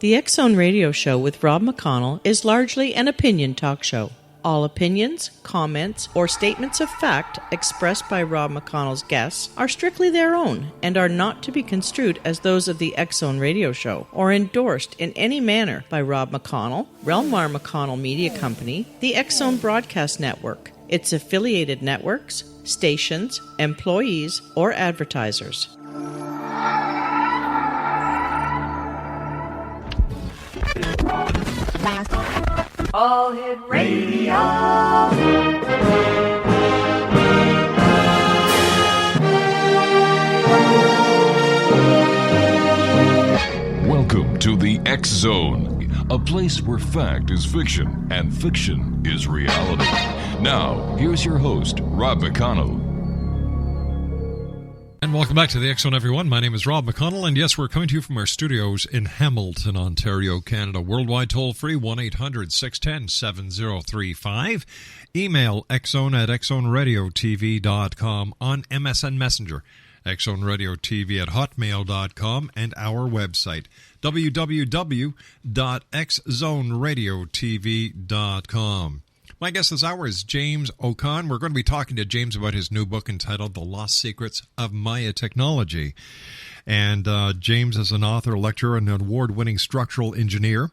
The X Zone Radio Show with Rob McConnell is largely an opinion talk show. All opinions, comments, or statements of fact expressed by Rob McConnell's guests are strictly their own and are not to be construed as those of the X Zone Radio Show or endorsed in any manner by Rob McConnell, Relmar McConnell Media Company, the X Zone Broadcast Network, its affiliated networks, stations, employees, or advertisers. All Hit Radio. Welcome to the X Zone, a place where fact is fiction and fiction is reality. Now, here's your host, Rob McConnell. And welcome back to the X Zone, everyone. My name is Rob McConnell, and yes, we're coming to you from our studios in Hamilton, Ontario, Canada. Worldwide toll-free, 1-800-610-7035. Email xzone@xzoneradiotv.com, on MSN Messenger, xzoneradiotv@hotmail.com, and our website, www.xzoneradiotv.com. My guest this hour is James O'Con. We're going to be talking to James about his new book entitled The Lost Secrets of Maya Technology. And James is an author, lecturer, and an award-winning structural engineer.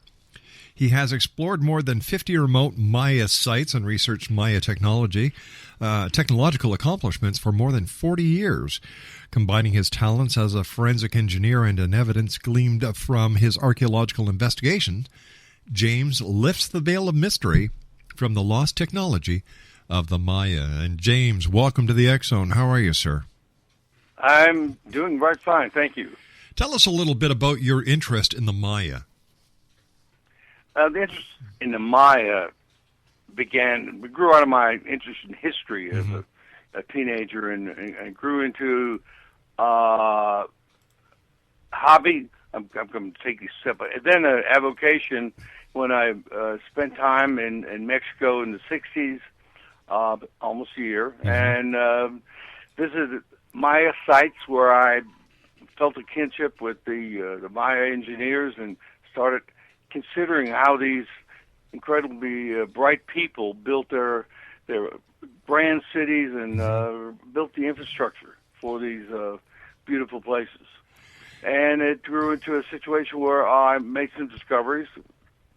He has explored more than 50 remote Maya sites and researched Maya technological accomplishments for more than 40 years. Combining his talents as a forensic engineer and an evidence gleaned from his archaeological investigation, James lifts the veil of mystery from the lost technology of the Maya. And James, welcome to the X Zone. How are you, sir? I'm doing right fine, thank you. Tell us a little bit about your interest in the Maya. The interest in the Maya grew out of my interest in history as a teenager and grew into hobby. I'm going to take these step, and then an avocation when I spent time in Mexico in the 60s, almost a year, and visited Maya sites where I felt a kinship with the Maya engineers and started considering how these incredibly bright people built their grand cities and built the infrastructure for these beautiful places. And it grew into a situation where I made some discoveries,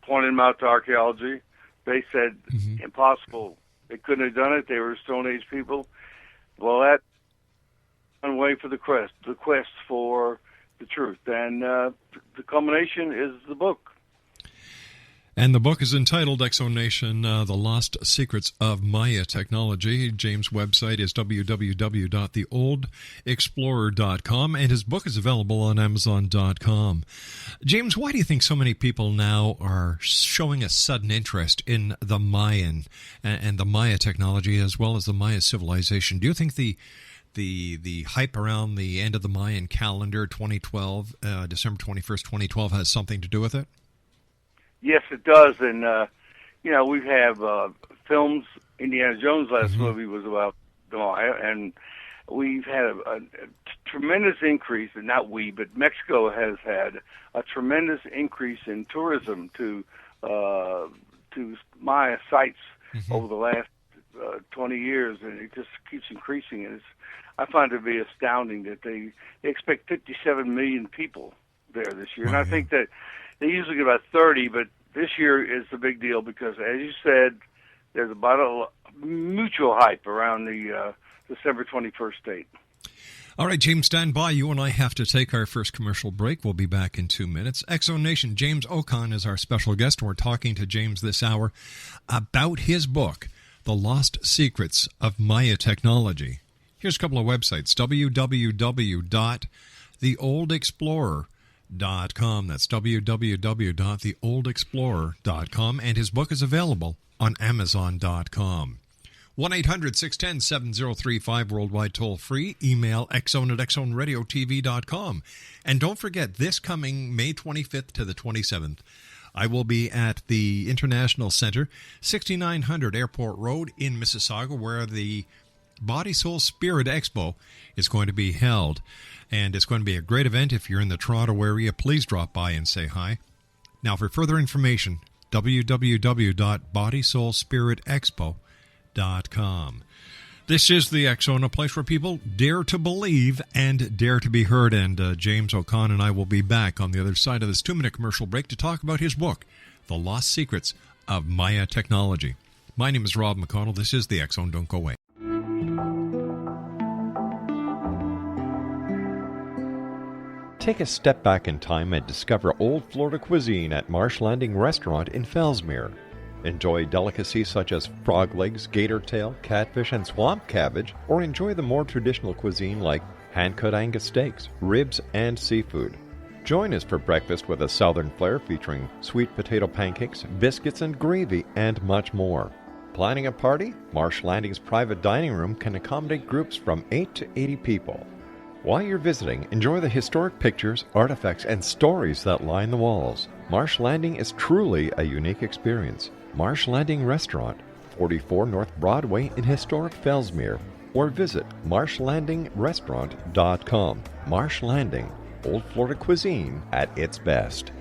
pointed them out to archaeology. They said impossible. They couldn't have done it. They were Stone Age people. Well, that one way for the quest for the truth. And the culmination is the book. And the book is entitled Exonation, The Lost Secrets of Maya Technology. James' website is www.theoldexplorer.com, and his book is available on Amazon.com. James, why do you think so many people now are showing a sudden interest in the Mayan and the Maya technology as well as the Maya civilization? Do you think the hype around the end of the Mayan calendar, 2012, December 21st, 2012, has something to do with it? Yes, it does, and we have films. Indiana Jones' last movie was about the Maya, and we've had a tremendous increase. And not we, but Mexico has had a tremendous increase in tourism to Maya sites over the last 20 years, and it just keeps increasing. And I find it to be astounding that they expect 57 million people there this year, and I think that they usually get about 30, but this year is the big deal because, as you said, there's about a mutual hype around the December 21st date. All right, James, stand by. You and I have to take our first commercial break. We'll be back in 2 minutes. X Zone Nation, James O'Con is our special guest. We're talking to James this hour about his book, The Lost Secrets of Maya Technology. Here's a couple of websites, www.theoldexplorer.com. That's www.theoldexplorer.com, and his book is available on Amazon.com. 1-800-610-7035, worldwide toll-free. Email xzone@xzoneradiotv.com. And don't forget, this coming May 25th to the 27th, I will be at the International Center, 6900 Airport Road in Mississauga, where the Body, Soul, Spirit Expo is going to be held. And it's going to be a great event. If you're in the Toronto area, please drop by and say hi. Now, for further information, www.bodysoulspiritexpo.com. This is the X Zone, a place where people dare to believe and dare to be heard. And James O'Connor and I will be back on the other side of this 2-minute commercial break to talk about his book, The Lost Secrets of Maya Technology. My name is Rob McConnell. This is the X Zone. Don't go away. Take a step back in time and discover old Florida cuisine at Marsh Landing Restaurant in Fellsmere. Enjoy delicacies such as frog legs, gator tail, catfish, and swamp cabbage, or enjoy the more traditional cuisine like hand-cut Angus steaks, ribs, and seafood. Join us for breakfast with a southern flair featuring sweet potato pancakes, biscuits, and gravy, and much more. Planning a party? Marsh Landing's private dining room can accommodate groups from 8 to 80 people. While you're visiting, enjoy the historic pictures, artifacts, and stories that line the walls. Marsh Landing is truly a unique experience. Marsh Landing Restaurant, 44 North Broadway in historic Fellsmere, or visit marshlandingrestaurant.com. Marsh Landing, Old Florida cuisine at its best.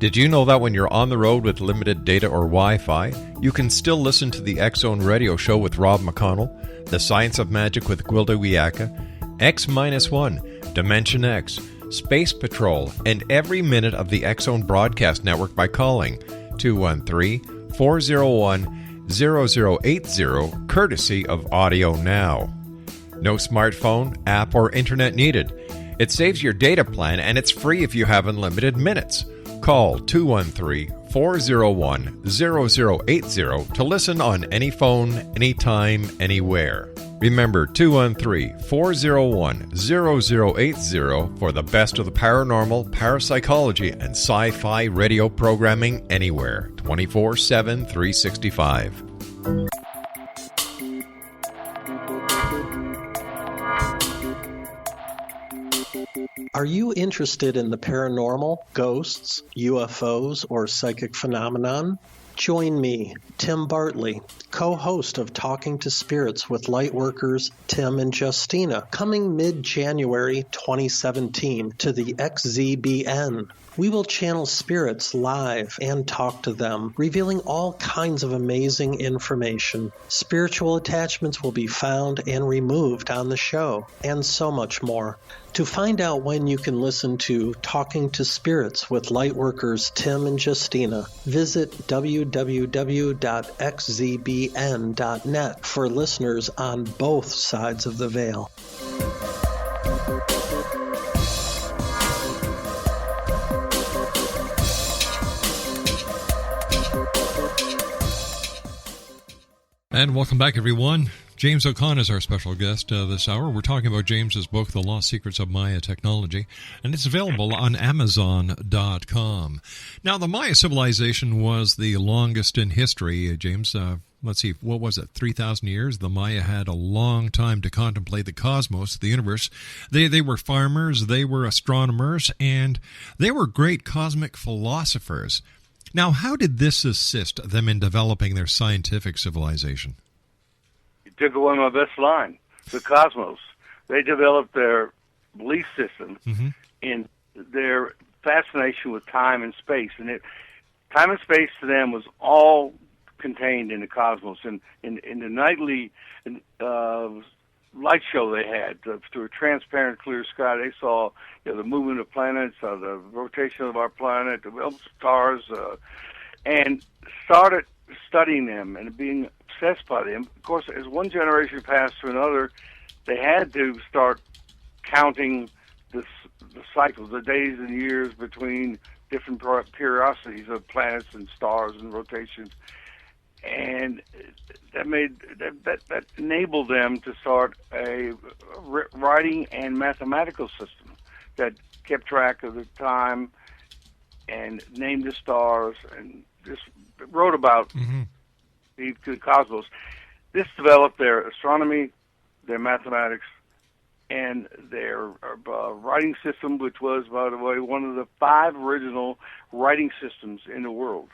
Did you know that when you're on the road with limited data or Wi-Fi, you can still listen to the X Zone Radio Show with Rob McConnell, The Science of Magic with Gwilda Wiyaka, X-1, Dimension X, Space Patrol, and every minute of the X Zone broadcast network by calling 213-401-0080, courtesy of Audio Now. No smartphone, app, or internet needed. It saves your data plan, and it's free if you have unlimited minutes. Call 213-401-0080 to listen on any phone, anytime, anywhere. Remember 213-401-0080 for the best of the paranormal, parapsychology, and sci-fi radio programming anywhere, 24/7, 365. Are you interested in the paranormal, ghosts, UFOs, or psychic phenomenon? Join me, Tim Bartley, co-host of Talking to Spirits with Lightworkers Tim and Justina, coming mid-January 2017 to the XZBN. We will channel spirits live and talk to them, revealing all kinds of amazing information. Spiritual attachments will be found and removed on the show, and so much more. To find out when you can listen to Talking to Spirits with Lightworkers Tim and Justina, visit www.xzbn.net for listeners on both sides of the veil. And welcome back, everyone. James O'Connor is our special guest this hour. We're talking about James's book, The Lost Secrets of Maya Technology, and it's available on Amazon.com. Now, the Maya civilization was the longest in history, James. Let's see, what was it, 3,000 years? The Maya had a long time to contemplate the cosmos, the universe. They were farmers, they were astronomers, and they were great cosmic philosophers. Now, how did this assist them in developing their scientific civilization? You took away my best line, the cosmos. They developed their belief system in their fascination with time and space. And time and space to them was all contained in the cosmos. And in the nightly light show they had, through a transparent, clear sky, they saw the movement of planets, the rotation of our planet, the stars, and started studying them and being obsessed by them. Of course, as one generation passed to another, they had to start counting the cycles, the days and years between different periodicities of planets and stars and rotations. And that enabled them to start a writing and mathematical system that kept track of the time and named the stars and just wrote about the cosmos. This developed their astronomy, their mathematics, and their writing system, which was, by the way, one of the 5 original writing systems in the world.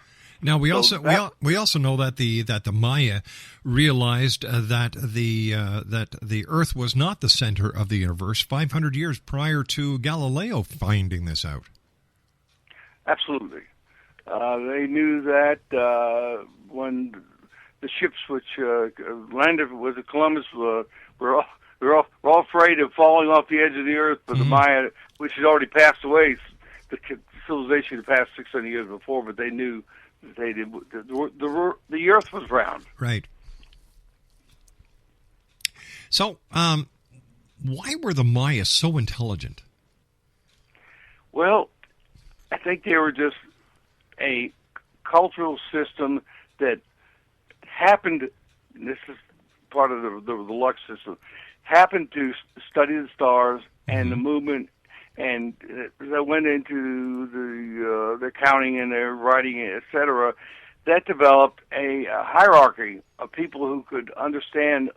Now we So we also know that the Maya realized that the Earth was not the center of the universe 500 years prior to Galileo finding this out. Absolutely. They knew that when the ships which landed with Columbus were all afraid of falling off the edge of the earth, but the Maya, which had already passed away, the civilization had passed 600 years before, but they knew that the earth was round. Right. So, why were the Maya so intelligent? Well, I think they were just a cultural system that happened, and this is part of the Lux system, happened to study the stars and the movement, and that went into their counting and their writing, etc. That developed a hierarchy of people who could understand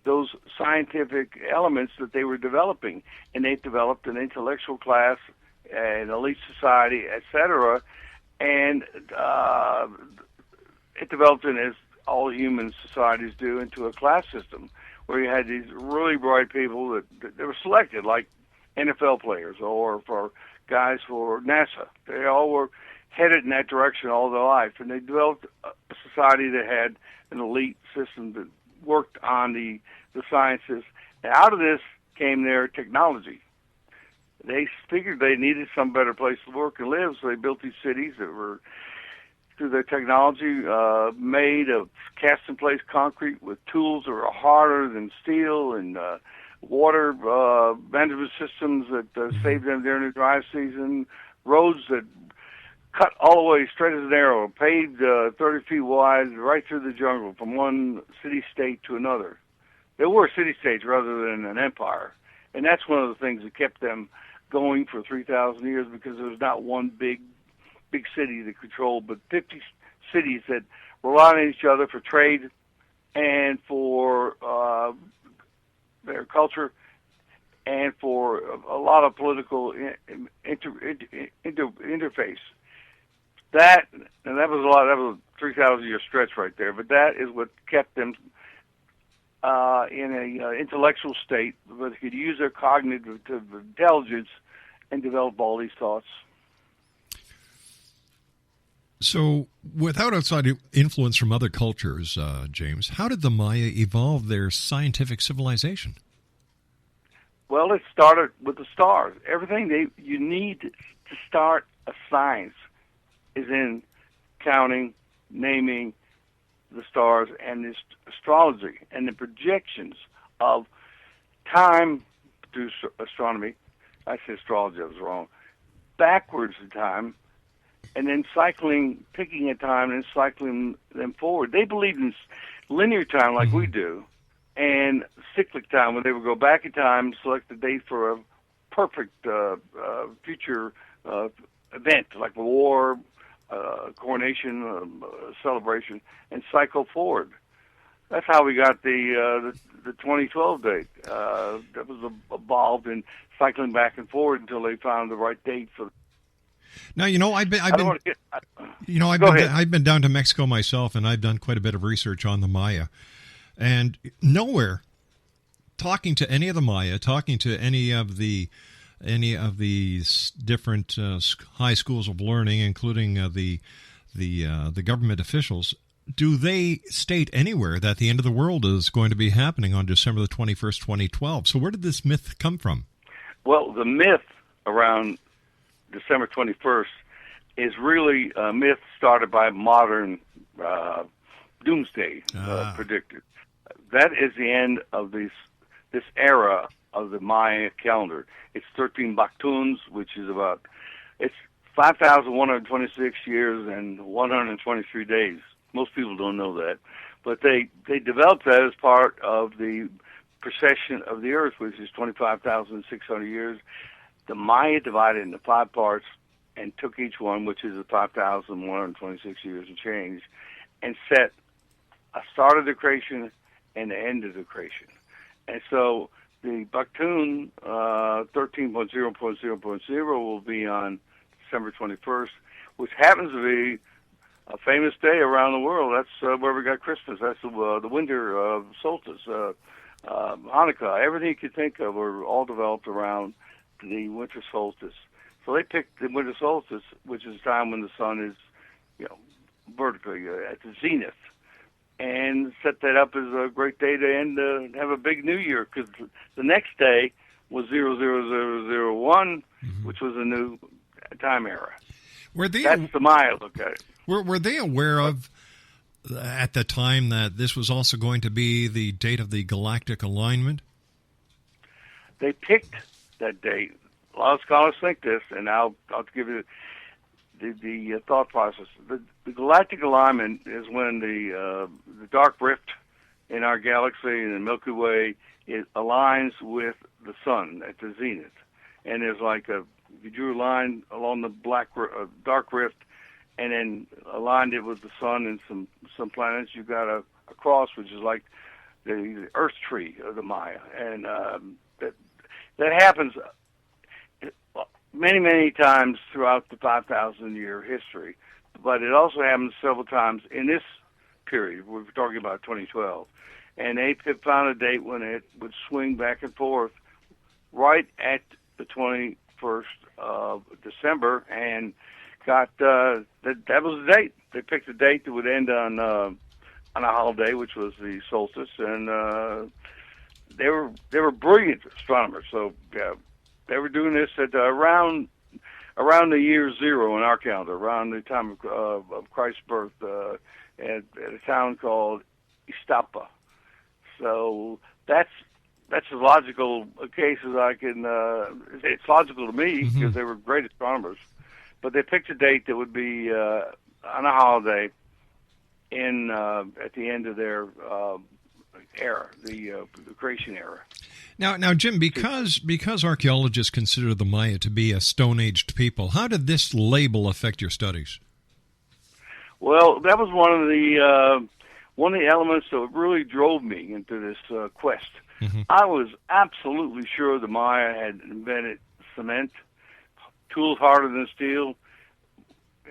those scientific elements that they were developing, and they developed an intellectual class, an elite society, etc. And it developed, as all human societies do, into a class system where you had these really bright people that were selected, like NFL players or for guys for NASA. They all were headed in that direction all their life, and they developed a society that had an elite system that worked on the sciences. And out of this came their technology. They figured they needed some better place to work and live, so they built these cities that were, through their technology, made of cast-in-place concrete with tools that were harder than steel, and water management systems that saved them during the dry season, roads that cut all the way straight as an arrow, paved 30 feet wide right through the jungle from one city-state to another. They were city-states rather than an empire, and that's one of the things that kept them going for 3,000 years, because there was not one big city that controlled, but 50 cities that relied on each other for trade and for their culture and for a lot of political interface. That was a lot. That was a 3,000 year stretch right there. But that is what kept them in a intellectual state, where they could use their cognitive intelligence and develop all these thoughts. So, without outside influence from other cultures, James, how did the Maya evolve their scientific civilization? Well, it started with the stars. Everything you need to start a science is in counting, naming the stars, and this astrology and the projections of time through astronomy. I said astrology, I was wrong. Backwards in time, and then picking a time and cycling them forward. They believed in linear time like we do, and cyclic time, when they would go back in time, select the date for a perfect future event, like a war, coronation, celebration, and cycle forward. That's how we got the 2012 date. That was evolved in cycling back and forward until they found the right date for. Now, I've been down to Mexico myself, and I've done quite a bit of research on the Maya, and nowhere, talking to any of the Maya, talking to any of the different high schools of learning, including the government officials, do they state anywhere that the end of the world is going to be happening on December the 21st, 2012? So where did this myth come from? Well, the myth around December 21st is really a myth started by modern doomsday predictors. That is the end of this era of the Maya calendar. It's 13 Baktuns, which is it's 5,126 years and 123 days. Most people don't know that. But they developed that as part of the precession of the Earth, which is 25,600 years. The Maya divided into 5 parts and took each one, which is 5,126 years and change, and set a start of the creation and the end of the creation. And so the Baktun 13.0.0.0 will be on December 21st, which happens to be a famous day around the world. That's where we got Christmas. That's the winter solstice, Hanukkah. Everything you could think of were all developed around the winter solstice. So they picked the winter solstice, which is the time when the sun is, vertically at the zenith, and set that up as a great day to end, have a big New Year, because the next day was 00001, which was a new time era. That's the Maya look at it. Were they aware of, at the time, that this was also going to be the date of the galactic alignment? They picked that date. A lot of scholars think this, and I'll give you the thought process. The galactic alignment is when the dark rift in our galaxy and the Milky Way, it aligns with the sun at the zenith, and there's like if you drew a line along the dark rift, and then aligned it with the sun and some planets, you got a cross, which is like the Earth tree of the Maya, and that happens many, many times throughout the 5,000-year history, but it also happens several times in this period. We're talking about 2012, and they found a date when it would swing back and forth right at the 21st of December, and got that was the date. They picked a date that would end on a holiday, which was the solstice, and they were brilliant astronomers. So they were doing this at around the year zero in our calendar, around the time of Christ's birth, at a town called Istapa. So that's as logical a case as I can. It's logical to me because they were great astronomers. But they picked a date that would be on a holiday at the end of their era, the creation era. Now, Jim, because archaeologists consider the Maya to be a Stone-Aged people, how did this label affect your studies? Well, that was one of the elements that really drove me into this quest. I was absolutely sure the Maya had invented cement, tools harder than steel,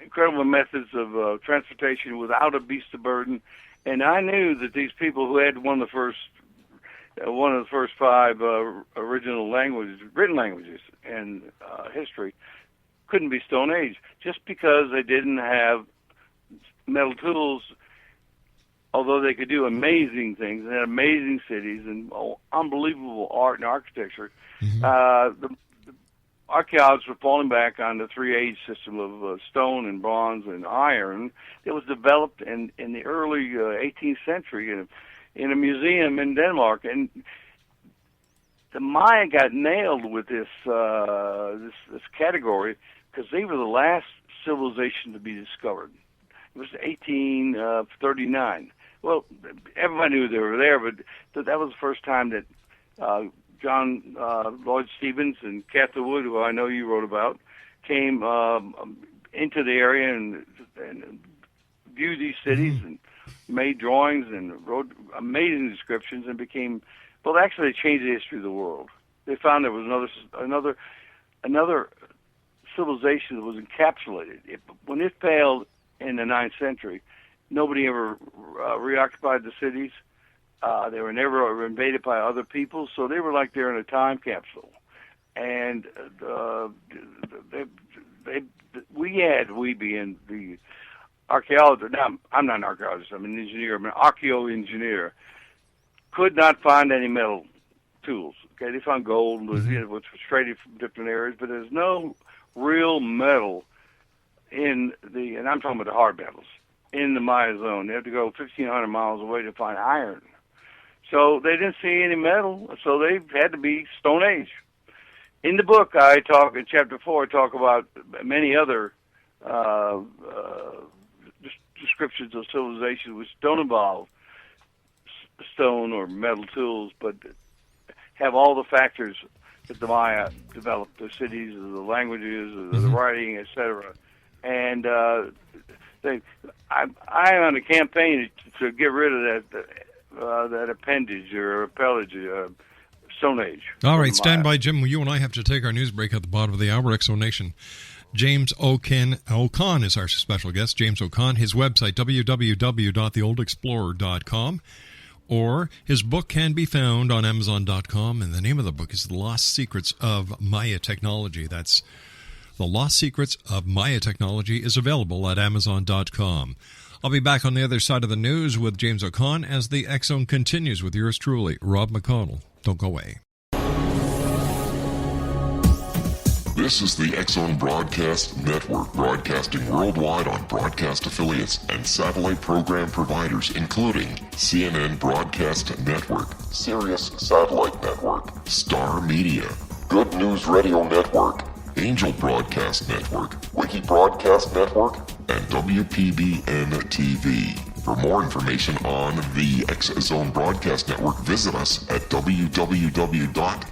incredible methods of transportation without a beast of burden, and I knew that these people who had one of the first five original written languages in history, couldn't be Stone Age just because they didn't have metal tools. Although they could do amazing things and had amazing cities and unbelievable art and architecture, the archaeologists were falling back on the three-age system of stone and bronze and iron that was developed in the early 18th century in a museum in Denmark. And the Maya got nailed with this category because they were the last civilization to be discovered. It was 1839. Well, everybody knew they were there, but that was the first time that John Lloyd Stephens and Cather Wood, who I know you wrote about, came into the area and viewed these cities and made drawings and wrote amazing descriptions and became, well, actually they changed the history of the world. They found there was another civilization that was encapsulated. When it failed in the 9th century, nobody ever reoccupied the cities. They were never invaded by other people, so they were like they're in a time capsule. And we being the archaeologist, now I'm not an archaeologist, I'm an engineer, I'm an archaeo-engineer, could not find any metal tools. Okay, they found gold, which was traded from different areas, but there's no real metal and I'm talking about the hard metals, in the Maya zone. They have to go 1,500 miles away to find iron. So they didn't see any metal, so they had to be Stone Age. In the book, in Chapter 4, I talk about many other descriptions of civilization which don't involve stone or metal tools, but have all the factors that the Maya developed, the cities, the languages, the writing, etc. And I'm on a campaign to get rid of that appendage or appellage, Stone Age. All right, stand by, Jim. You and I have to take our news break at the bottom of the hour. Exonation James O'Conn is our special guest. James O'Conn. His website, www.theoldexplorer.com. Or his book can be found on Amazon.com, and the name of the book is The Lost Secrets of Maya Technology. That's The Lost Secrets of Maya Technology is available at Amazon.com. I'll be back on the other side of the news with James O'Conn as the X Zone continues with yours truly, Rob McConnell. Don't go away. This is the X Zone Broadcast Network, broadcasting worldwide on broadcast affiliates and satellite program providers, including CNN Broadcast Network, Sirius Satellite Network, Star Media, Good News Radio Network, Angel Broadcast Network, Wiki Broadcast Network, and WPBN TV. For more information on the X Zone Broadcast Network, visit us at www.xzbn.net.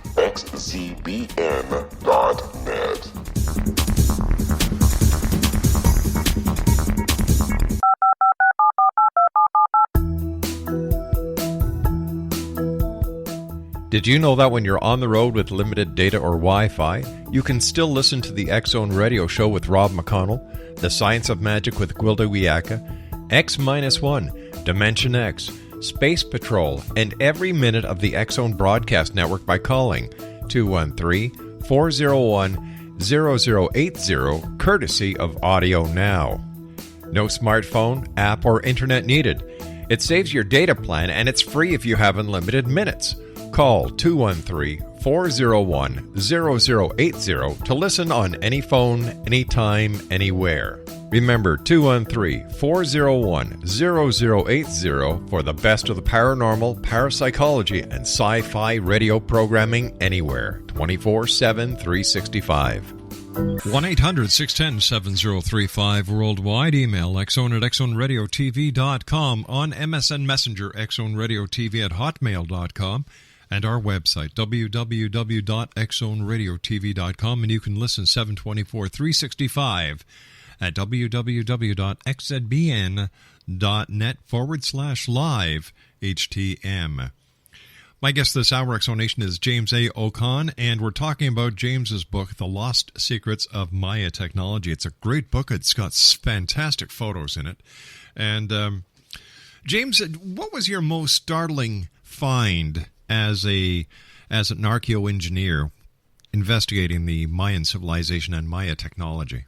Did you know that when you're on the road with limited data or Wi-Fi, you can still listen to the X Zone Radio Show with Rob McConnell, The Science of Magic with Gwilda Wiyaka, X-1, Dimension X, Space Patrol, and every minute of the X Zone Broadcast Network by calling 213-401-0080, courtesy of Audio Now. No smartphone, app, or internet needed. It saves your data plan, and it's free if you have unlimited minutes. Call 213-401-0080 to listen on any phone, anytime, anywhere. Remember, 213-401-0080 for the best of the paranormal, parapsychology, and sci-fi radio programming anywhere, 24/7, 365. 1-800-610-7035 worldwide. Email xzone@xzoneradiotv.com, on MSN Messenger, xzoneradiotv@hotmail.com, and our website, www.xzoneradiotv.com, and you can listen 724, 365 at www.xzbn.net/live HTM. My guest this hour, Exonation, is James A. O'Conn, and we're talking about James's book, The Lost Secrets of Maya Technology. It's a great book. It's got fantastic photos in it. And James, what was your most startling find as an archaeoengineer investigating the Mayan civilization and Maya technology?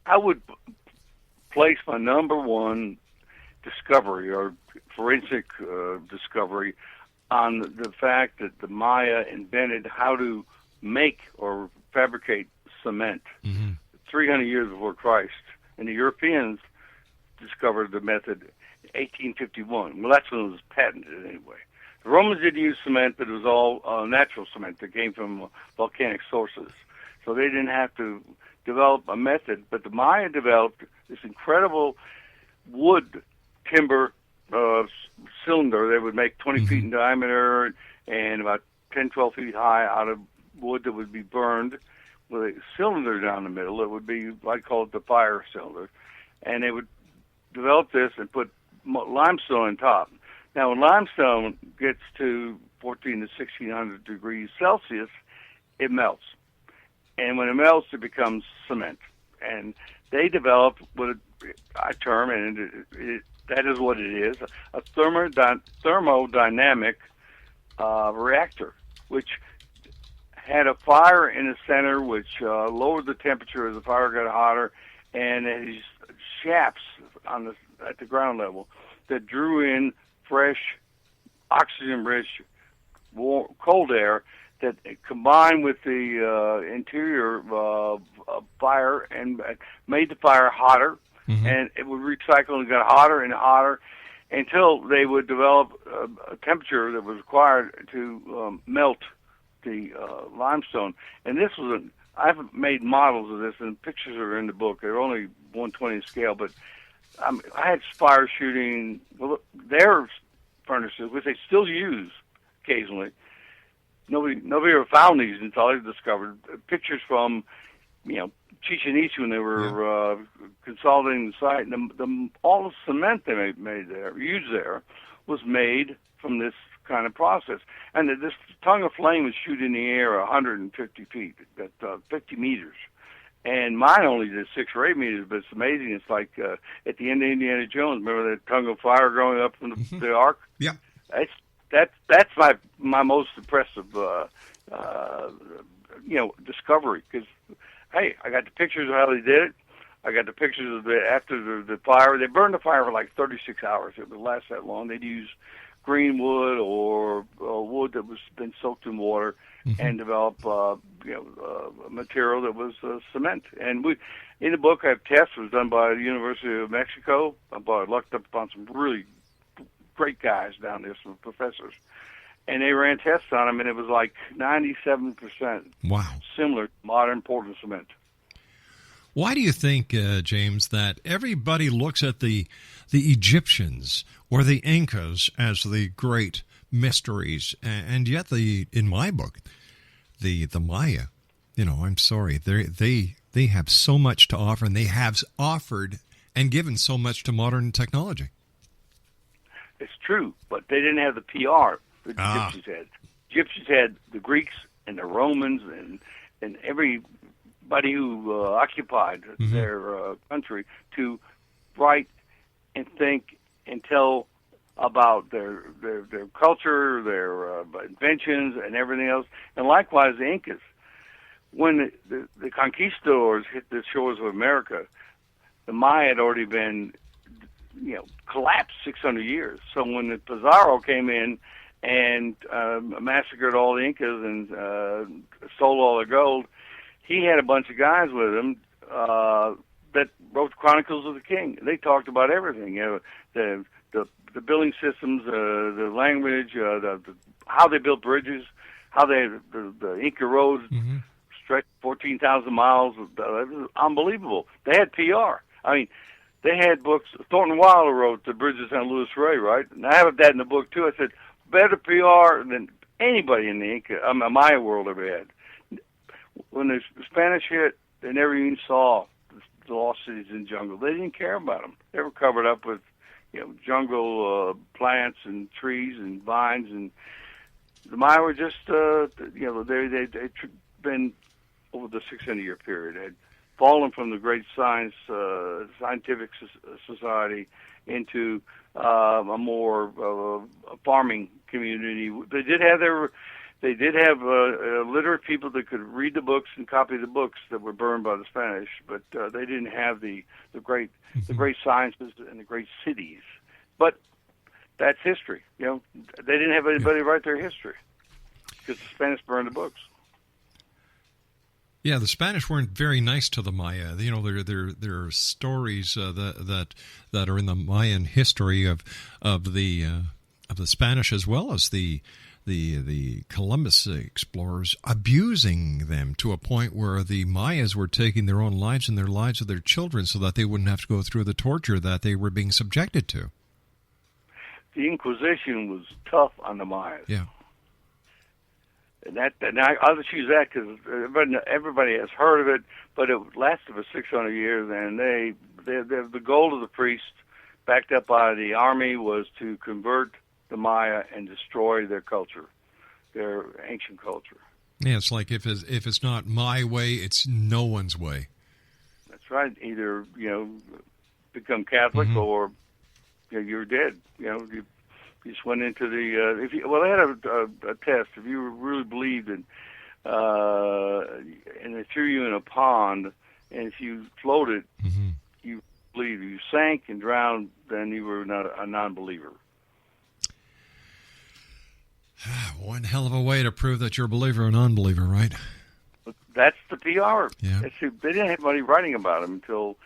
I would place my number one discovery or forensic discovery on the fact that the Maya invented how to make or fabricate cement 300 years before Christ, and the Europeans discovered the method in 1851. Well, that's when it was patented anyway. The Romans did use cement, but it was all natural cement that came from volcanic sources, so they didn't have to develop a method. But the Maya developed this incredible wood timber cylinder. They would make 20 feet in diameter and about 10, 12 feet high out of wood that would be burned with a cylinder down the middle. It would be, I'd call it the fire cylinder. And they would develop this and put limestone on top. Now, when limestone gets to 14 to 1600 degrees Celsius, it melts. And when it melts, it becomes cement. And they developed what I term, and that is what it is, a thermodynamic reactor, which had a fire in the center, which lowered the temperature as the fire got hotter, and these shafts at the ground level that drew in fresh, oxygen-rich, cold air that combined with the interior fire and made the fire hotter, and it would recycle and get hotter and hotter until they would develop a temperature that was required to melt the limestone. And this was I've made models of this, and pictures are in the book. They're only 1/20 scale, but I had fire shooting their furnaces, which they still use occasionally. Nobody ever found these until I discovered pictures from, Chichen Itza when they were consolidating the site. And all the cement they used there, was made from this kind of process. And this tongue of flame would shoot in the air 150 feet, at 50 meters. And mine only did 6 or 8 meters, but it's amazing. It's like at the end of Indiana Jones. Remember that tongue of fire going up from the ark? Yeah. That's my most impressive, discovery. Because hey, I got the pictures of how they did it. I got the pictures of after the fire. They burned the fire for like 36 hours. It would last that long. They'd use green wood or wood that was been soaked in water and develop material that was cement. And in the book, I have tests. It was done by the University of Mexico. I lucked up upon some really great guys down there, some professors. And they ran tests on them, and it was like 97% similar to modern Portland cement. Why do you think, James, that everybody looks at the Egyptians or the Incas as the great mysteries, and yet in my book, the Maya, I'm sorry, they have so much to offer, and they have offered and given so much to modern technology. It's true, but they didn't have the PR that the Gypsies had. Gypsies had the Greeks and the Romans and everybody who occupied their country to write and think and tell about their culture, their inventions, and everything else. And likewise, the Incas. When the conquistadors hit the shores of America, the Maya had already been, collapsed 600 years. So when the Pizarro came in and massacred all the Incas and stole all their gold, he had a bunch of guys with him that wrote the Chronicles of the King. They talked about everything, the building systems, the language, how they built bridges, how the Inca roads stretched 14,000 miles. It was unbelievable. They had PR. I mean, they had books. Thornton Wilder wrote The Bridge of San Luis Rey, right? And I have that in the book, too. I said, better PR than anybody in the Maya world ever had. When the Spanish hit, they never even saw the lost cities in the jungle. They didn't care about them. They were covered up with jungle plants and trees and vines, and the Maya were just, they'd been over the 600-year period had fallen from the great scientific society into a more farming community. They did have literate people that could read the books and copy the books that were burned by the Spanish, but they didn't have the great sciences and the great cities. But that's history. They didn't have anybody write their history because the Spanish burned the books. Yeah, the Spanish weren't very nice to the Maya. There are stories that are in the Mayan history of the Spanish as well as the Columbus explorers abusing them to a point where the Mayas were taking their own lives and their lives of their children so that they wouldn't have to go through the torture that they were being subjected to. The Inquisition was tough on the Mayas. Yeah. And I'll just use that because everybody has heard of it, but it lasted for 600 years, and the goal of the priests, backed up by the army, was to convert the Maya and destroy their culture, their ancient culture. Yeah, it's like if it's not my way, it's no one's way. That's right. Either become Catholic or you're dead. You just went into the. They had a test. If you really believed in, and they threw you in a pond, and if you floated, you believed. If you sank and drowned, then you were not a non-believer. One hell of a way to prove that you're a believer or non-believer, right? That's the PR. Yeah. They didn't have anybody writing about him until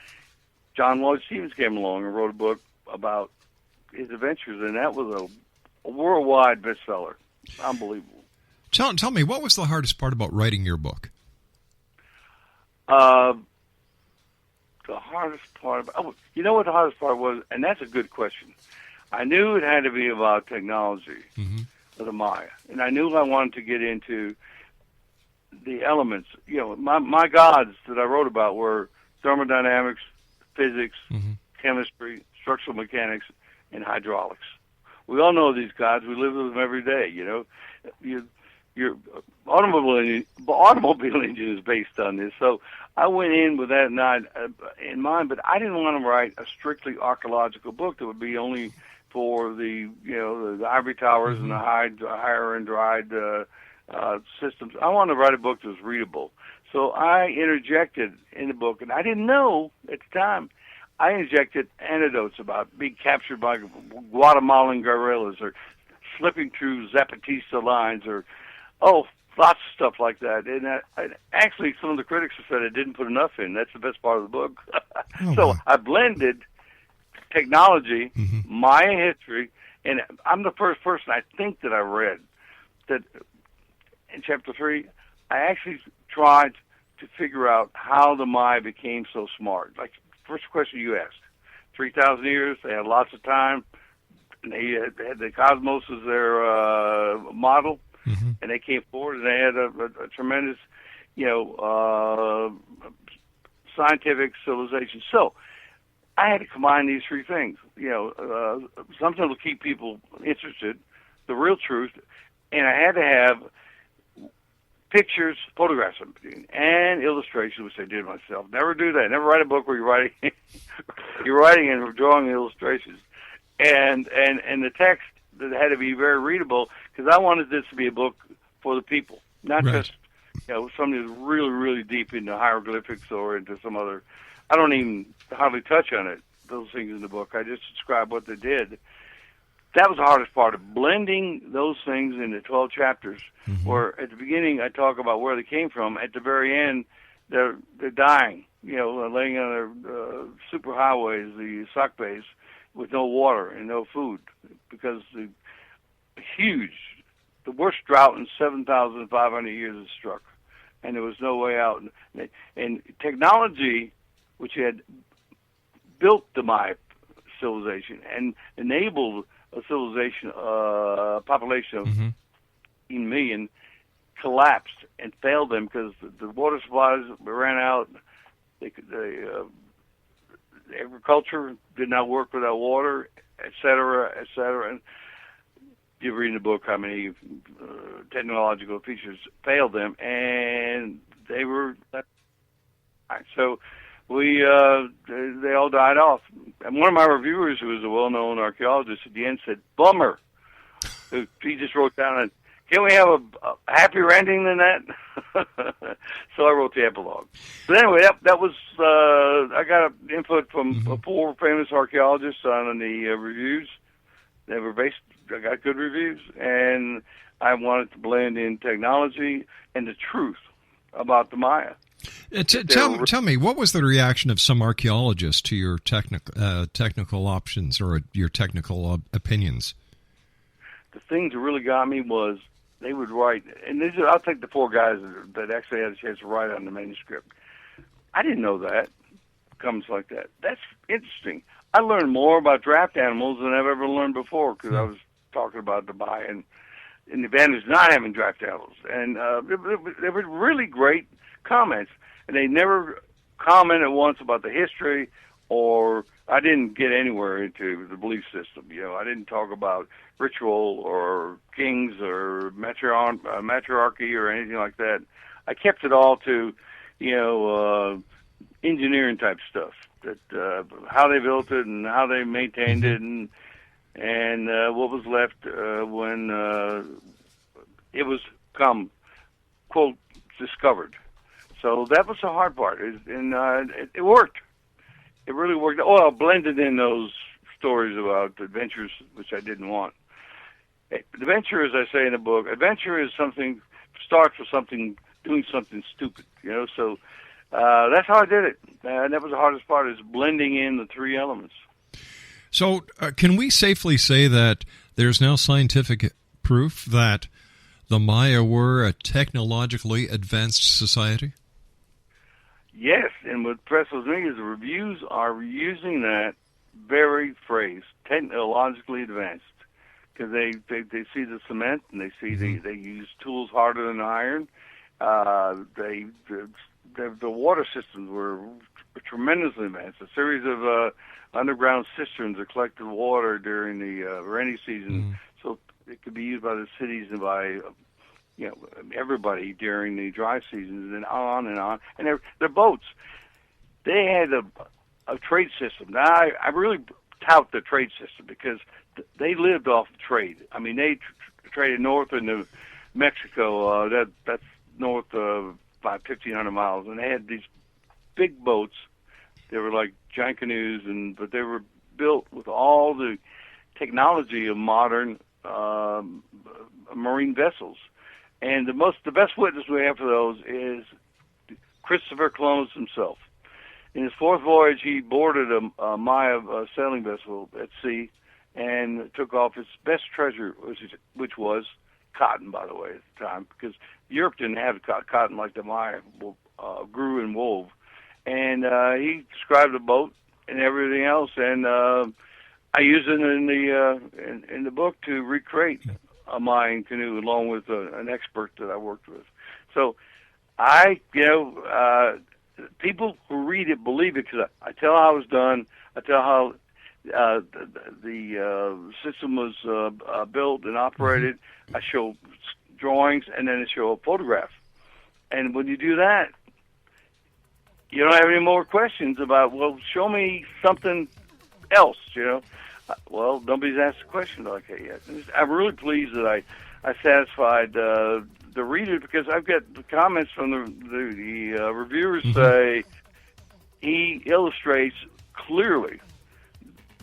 John Lloyd Stevens came along and wrote a book about his adventures, and that was a worldwide bestseller. Unbelievable. Tell me, what was the hardest part about writing your book? The hardest part... you know what the hardest part was? And that's a good question. I knew it had to be about technology of the Maya, and I knew I wanted to get into the elements. My gods that I wrote about were thermodynamics, physics, chemistry, structural mechanics, and hydraulics. We all know these gods. We live with them every day. your automobile engine is based on this. So I went in with that in mind, but I didn't want to write a strictly archaeological book that would be only for the ivory towers and the higher and dried systems. I wanted to write a book that was readable. So I interjected in the book, and I didn't know at the time, I injected anecdotes about being captured by Guatemalan guerrillas or slipping through Zapatista lines or, lots of stuff like that. And actually, some of the critics have said I didn't put enough in. That's the best part of the book. So I blended technology, Maya history, and I'm the first person I think that I read that in Chapter 3, I actually tried to figure out how the Maya became so smart. Like, first question you asked, 3,000 years, they had lots of time, and they had the cosmos as their model, and they came forward, and they had a tremendous, scientific civilization. So I had to combine these three things, something to keep people interested, the real truth, and I had to have pictures, photographs, and illustrations, which I did myself. Never do that. Never write a book where you're writing and drawing illustrations, and the text that had to be very readable, because I wanted this to be a book for the people, not just somebody who's really, really deep into hieroglyphics or into some other. I don't even hardly touch on it, those things in the book. I just describe what they did. That was the hardest part of blending those things into 12 chapters, where at the beginning I talk about where they came from. At the very end, they're dying, laying on their superhighways, the sock bays, with no water and no food because the worst drought in 7,500 years has struck, and there was no way out. And technology, which had built the Maya civilization and enabled a civilization, population of 18 million, collapsed and failed them because the water supplies ran out. The agriculture did not work without water, et cetera, et cetera. And you read in the book how many technological features failed them, and they were so. They all died off. And one of my reviewers, who was a well-known archaeologist, at the end said, "Bummer." He just wrote down, "Can we have a happier ending than that?" So I wrote the epilogue. But anyway, that was I got input from 4 famous archaeologists on the reviews. They were I got good reviews, and I wanted to blend in technology and the truth about the Maya. Tell me, what was the reaction of some archaeologists to your technical options or your technical opinions? The thing that really got me was they would write, and I'll take the 4 guys that actually had a chance to write on the manuscript. I didn't know that. Comes like that. That's interesting. I learned more about draft animals than I've ever learned before because I was talking about the Maya and the advantage of not having draft animals. And they were really great comments, and they never commented once about the history, or I didn't get anywhere into the belief system. I didn't talk about ritual or kings or matriarchy or anything like that. I kept it all to, engineering type stuff, that how they built it and how they maintained it, and what was left when it was quote, discovered. So that was the hard part, and it worked. It really worked. I blended in those stories about adventures, which I didn't want. Adventure, as I say in the book, adventure is something, starts with something, doing something stupid, so that's how I did it. And that was the hardest part, is blending in the 3 elements. So can we safely say that there's now scientific proof that the Maya were a technologically advanced society? Yes, and what impresses me is the reviews are using that very phrase, technologically advanced, because they see the cement and they see they use tools harder than iron. The water systems were tremendously advanced. A series of underground cisterns that collected water during the rainy season, so it could be used by the cities and by everybody during the dry seasons and on and on. And their boats, they had a trade system. Now, I really tout the trade system because they lived off of trade. I mean, they traded north into Mexico. That's north of about 1,500 miles, and they had these big boats. They were like giant canoes, but they were built with all the technology of modern marine vessels. And the best witness we have for those is Christopher Columbus himself. In his fourth voyage, he boarded a Maya sailing vessel at sea and took off his best treasure, which was cotton, by the way, at the time, because Europe didn't have cotton like the Maya grew and wove. And he described the boat and everything else, and I use it in the book to recreate a Mayan canoe along with an expert that I worked with. So people who read it believe it because I tell how it was done. I tell how the system was built and operated. I show drawings, and then I show a photograph. And when you do that, you don't have any more questions about, well, show me something else, Well, nobody's asked a question like that yet. I'm really pleased that I satisfied the reader, because I've got the comments from the reviewers say he illustrates clearly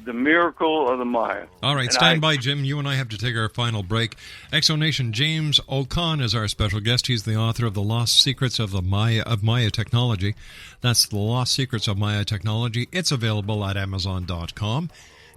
the miracle of the Maya. All right, stand by, Jim. You and I have to take our final break. Exonation, James O'Con is our special guest. He's the author of The Lost Secrets of Maya Technology. That's The Lost Secrets of Maya Technology. It's available at Amazon.com.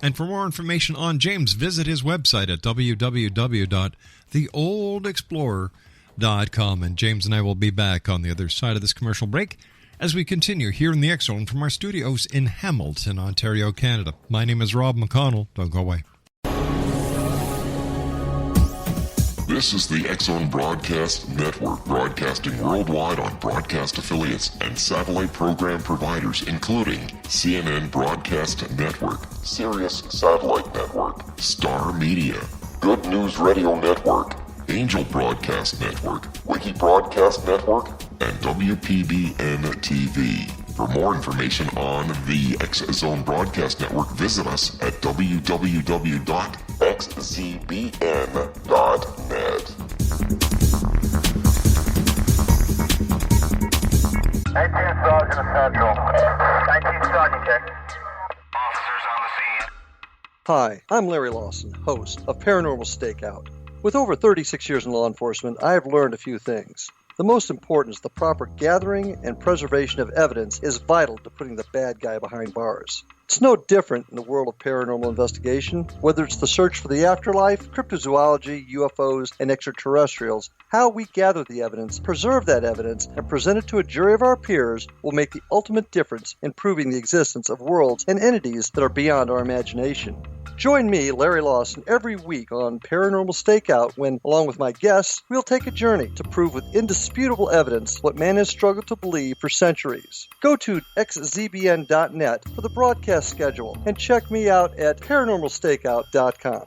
And for more information on James, visit his website at www.theoldexplorer.com. And James and I will be back on the other side of this commercial break as we continue here in the X Zone from our studios in Hamilton, Ontario, Canada. My name is Rob McConnell. Don't go away. This is the X Zone Broadcast Network, broadcasting worldwide on broadcast affiliates and satellite program providers, including CNN Broadcast Network, Sirius Satellite Network, Star Media, Good News Radio Network, Angel Broadcast Network, Wiki Broadcast Network, and WPBN TV. For more information on the X Zone Broadcast Network, visit us at www.xzbn.net. 19 Sergeant Central. 19 Sergeant check. Officers on the scene. Hi, I'm Larry Lawson, host of Paranormal Stakeout. With over 36 years in law enforcement, I have learned a few things. The most important is the proper gathering and preservation of evidence is vital to putting the bad guy behind bars. It's no different in the world of paranormal investigation. Whether it's the search for the afterlife, cryptozoology, UFOs, and extraterrestrials, how we gather the evidence, preserve that evidence, and present it to a jury of our peers will make the ultimate difference in proving the existence of worlds and entities that are beyond our imagination. Join me, Larry Lawson, every week on Paranormal Stakeout when, along with my guests, we'll take a journey to prove with indisputable evidence what man has struggled to believe for centuries. Go to xzbn.net for the broadcast schedule and check me out at paranormalstakeout.com.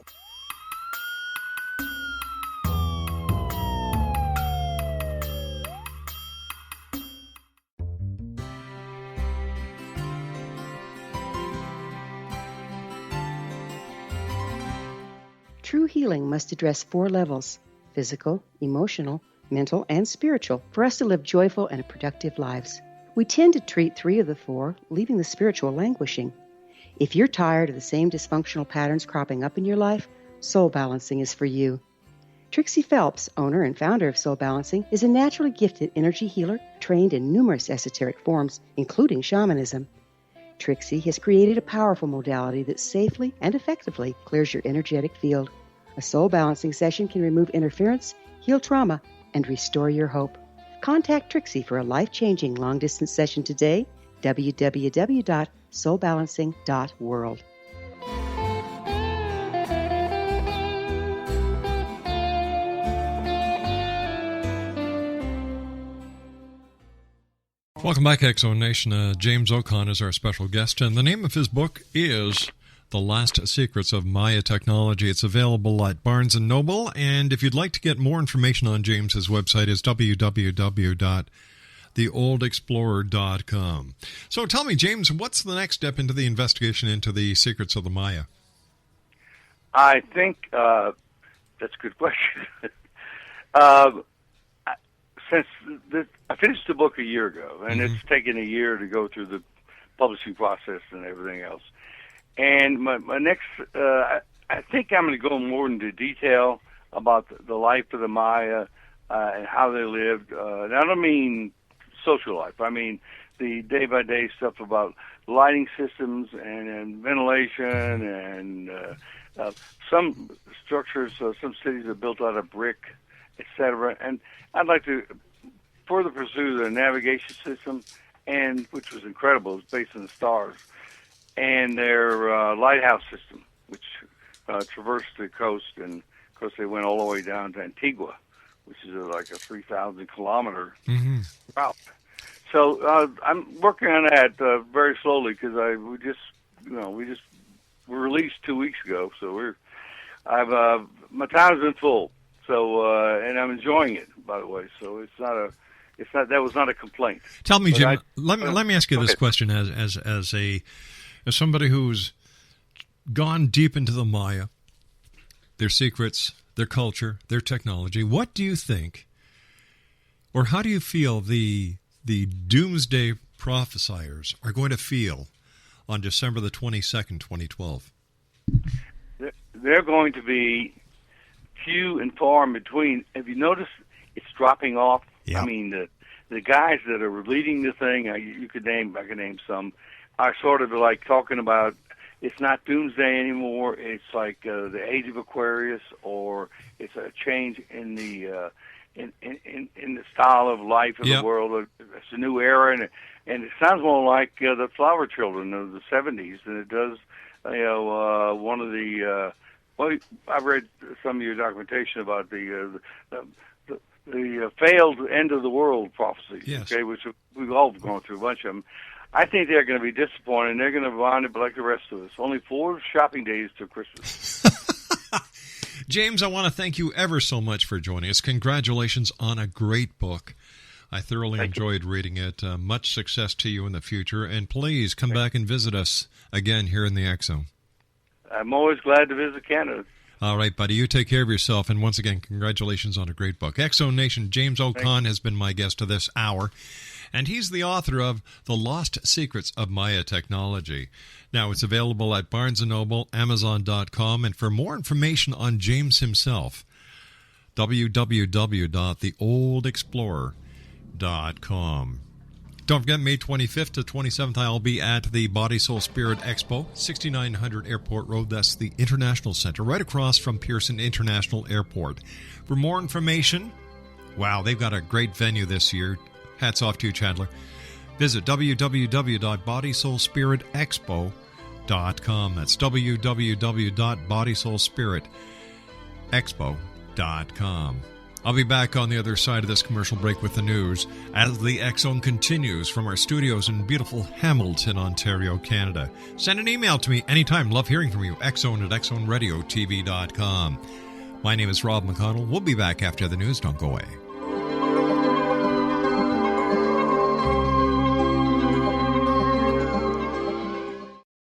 True healing must address 4 levels: physical, emotional, mental, and spiritual, for us to live joyful and productive lives. We tend to treat 3 of the 4, leaving the spiritual languishing. If you're tired of the same dysfunctional patterns cropping up in your life, Soul Balancing is for you. Trixie Phelps, owner and founder of Soul Balancing, is a naturally gifted energy healer trained in numerous esoteric forms, including shamanism. Trixie has created a powerful modality that safely and effectively clears your energetic field. A soul balancing session can remove interference, heal trauma, and restore your hope. Contact Trixie for a life-changing long-distance session today. www.soulbalancing.world. Welcome back, X Zone Nation. James O'Con is our special guest, and the name of his book is The Last Secrets of Maya Technology. It's available at Barnes & Noble, and if you'd like to get more information on James's website is www.theoldexplorer.com. So tell me, James, what's the next step into the investigation into the secrets of the Maya? I think that's a good question. Since I finished the book a year ago, and it's taken a year to go through the publishing process and everything else. And my next, I think I'm going to go more into detail about the life of the Maya and how they lived. And I don't mean social life. I mean the day-by-day stuff about lighting systems and ventilation and some structures, some cities are built out of brick, etc. And I'd like to further pursue their navigation system, and which was incredible. It's based on the stars. And their lighthouse system, which traversed the coast, and of course they went all the way down to Antigua, which is like a 3,000-kilometer route. So I'm working on that very slowly because we just were released 2 weeks ago. So my time's been full. So and I'm enjoying it, by the way. So that was not a complaint. Tell me, Jim. Let me ask you this question as somebody who's gone deep into the Maya, their secrets, their culture, their technology. What do you think, or how do you feel the doomsday prophesiers are going to feel on December the 22nd, 2012? They're going to be few and far in between. Have you noticed it's dropping off? Yeah. I mean, the guys that are leading the thing, I could name some, are sort of like talking about it's not doomsday anymore. It's like the age of Aquarius, or it's a change in the in the style of life of the world. It's a new era, and it sounds more like the Flower Children of the '70s than it does. One of the I've read some of your documentation about the failed end of the world prophecies. Yes. Okay, which we've all gone through a bunch of them. I think they're going to be disappointed, and they're going to wind up like the rest of us. Only 4 shopping days till Christmas. James, I want to thank you ever so much for joining us. Congratulations on a great book. I thoroughly enjoyed reading it. Much success to you in the future, and please come back and visit us again here in the X Zone. I'm always glad to visit Canada. All right, buddy. You take care of yourself, and once again, congratulations on a great book. X Zone Nation, James O'Conn has been my guest to this hour, and he's the author of The Lost Secrets of Maya Technology. Now, it's available at Barnes & Noble, Amazon.com, and for more information on James himself, www.theoldexplorer.com. Don't forget, May 25th to 27th, I'll be at the Body, Soul, Spirit Expo, 6900 Airport Road. That's the International Center, right across from Pearson International Airport. For more information, wow, they've got a great venue this year. Hats off to you, Chandler. Visit www.bodysoulspiritexpo.com. That's www.bodysoulspiritexpo.com. I'll be back on the other side of this commercial break with the news as the X Zone continues from our studios in beautiful Hamilton, Ontario, Canada. Send an email to me anytime. Love hearing from you. xzone@xzoneradiotv.com. My name is Rob McConnell. We'll be back after the news. Don't go away.